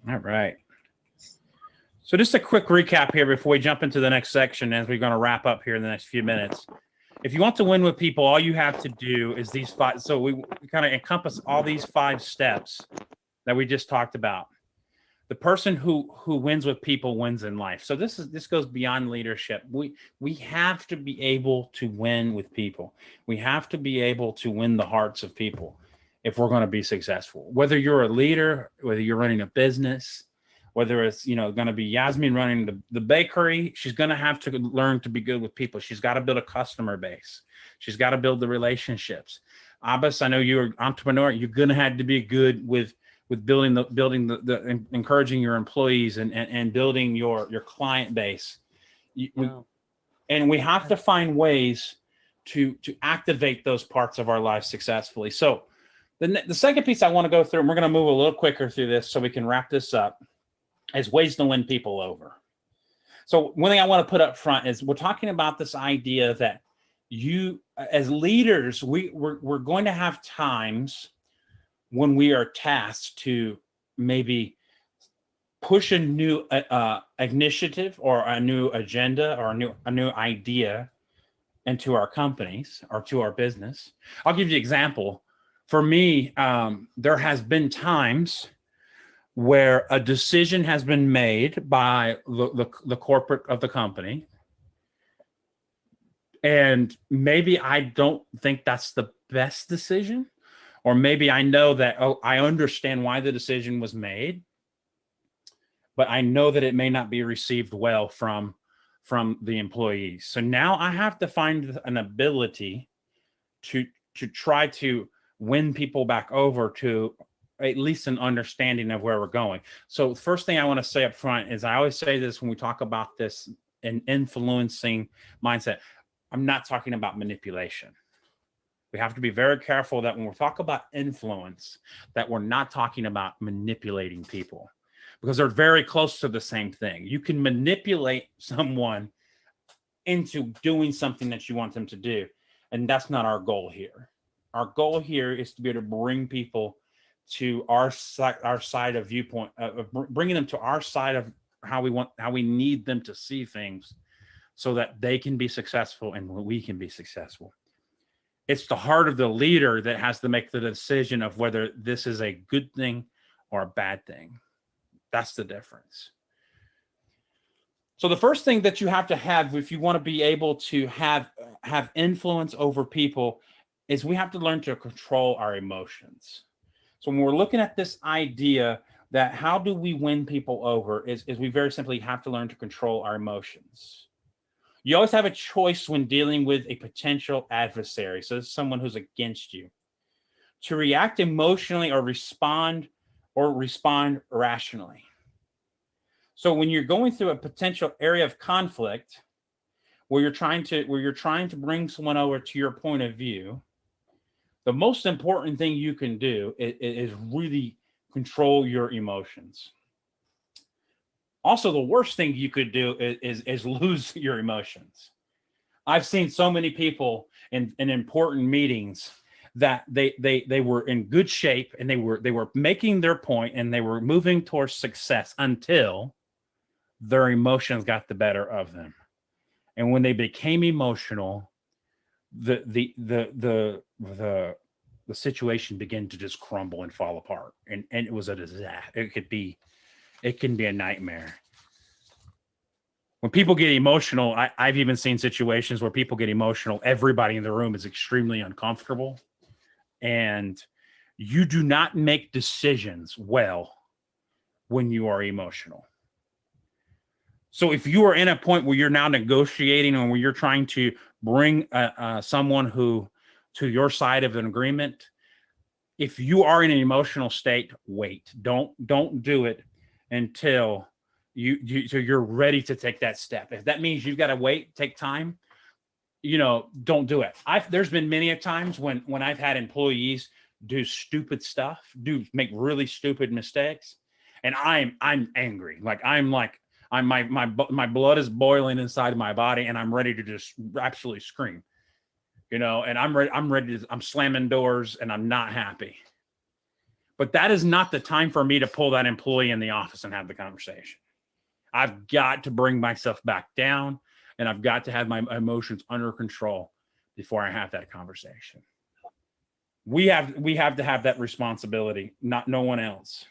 All right. So just a quick recap here before we jump into the next section, as we're going to wrap up here in the next few minutes. If you want to win with people, all you have to do is these 5. So we kind of encompass all these 5 steps that we just talked about. The person who wins with people wins in life. So this goes beyond leadership. We have to be able to win with people. We have to be able to win the hearts of people if we're going to be successful. Whether you're a leader, whether you're running a business, whether it's, going to be Yasmin running the bakery, she's going to have to learn to be good with people. She's got to build a customer base. She's got to build the relationships. Abbas, I know you're an entrepreneur. You're going to have to be good with building the encouraging your employees and building your client base. And we have to find ways to activate those parts of our lives successfully. So the second piece I want to go through, and we're going to move a little quicker through this so we can wrap this up, is ways to win people over. So one thing I want to put up front is we're talking about this idea that you, as leaders, we're going to have times when we are tasked to maybe push a new initiative or a new agenda or a new idea into our companies or to our business. I'll give you an example. For me, there has been times where a decision has been made by the corporate of the company, and maybe I don't think that's the best decision, or maybe I know that, I understand why the decision was made, but I know that it may not be received well from the employees. So now I have to find an ability to try to win people back over to at least an understanding of where we're going. So the first thing I want to say up front is, I always say this when we talk about this in influencing mindset, I'm not talking about manipulation. We have to be very careful that when we talk about influence, that we're not talking about manipulating people, because they're very close to the same thing. You can manipulate someone into doing something that you want them to do, and that's not our goal here. Our goal here is to be able to bring people to our side of viewpoint, bringing them to our side of how we need them to see things, so that they can be successful and we can be successful. It's the heart of the leader that has to make the decision of whether this is a good thing or a bad thing. That's the difference. So the first thing that you have to have if you want to be able to have influence over people is we have to learn to control our emotions. So when we're looking at this idea that how do we win people over is we very simply have to learn to control our emotions. You always have a choice when dealing with a potential adversary. So this is someone who's against you. To react emotionally or respond rationally. So when you're going through a potential area of conflict where you're trying to bring someone over to your point of view, the most important thing you can do is really control your emotions. Also, the worst thing you could do is lose your emotions. I've seen so many people in important meetings that they were in good shape and they were making their point and they were moving towards success until their emotions got the better of them. And when they became emotional, the situation began to just crumble and fall apart, and it was a disaster. It can be a nightmare. When people get emotional, I've even seen situations where people get emotional. Everybody in the room is extremely uncomfortable, and you do not make decisions well when you are emotional. So if you are in a point where you're now negotiating or where you're trying to bring someone who to your side of an agreement, if you are in an emotional state, wait. Don't do it until you're ready to take that step. If that means you've got to wait, take time, don't do it. There's been many a times when I've had employees do stupid stuff, make really stupid mistakes, and I'm angry. My blood is boiling inside my body, and I'm ready to just absolutely scream. And I'm ready. I'm slamming doors, and I'm not happy. But that is not the time for me to pull that employee in the office and have the conversation. I've got to bring myself back down, and I've got to have my emotions under control before I have that conversation. We have to have that responsibility, not no one else.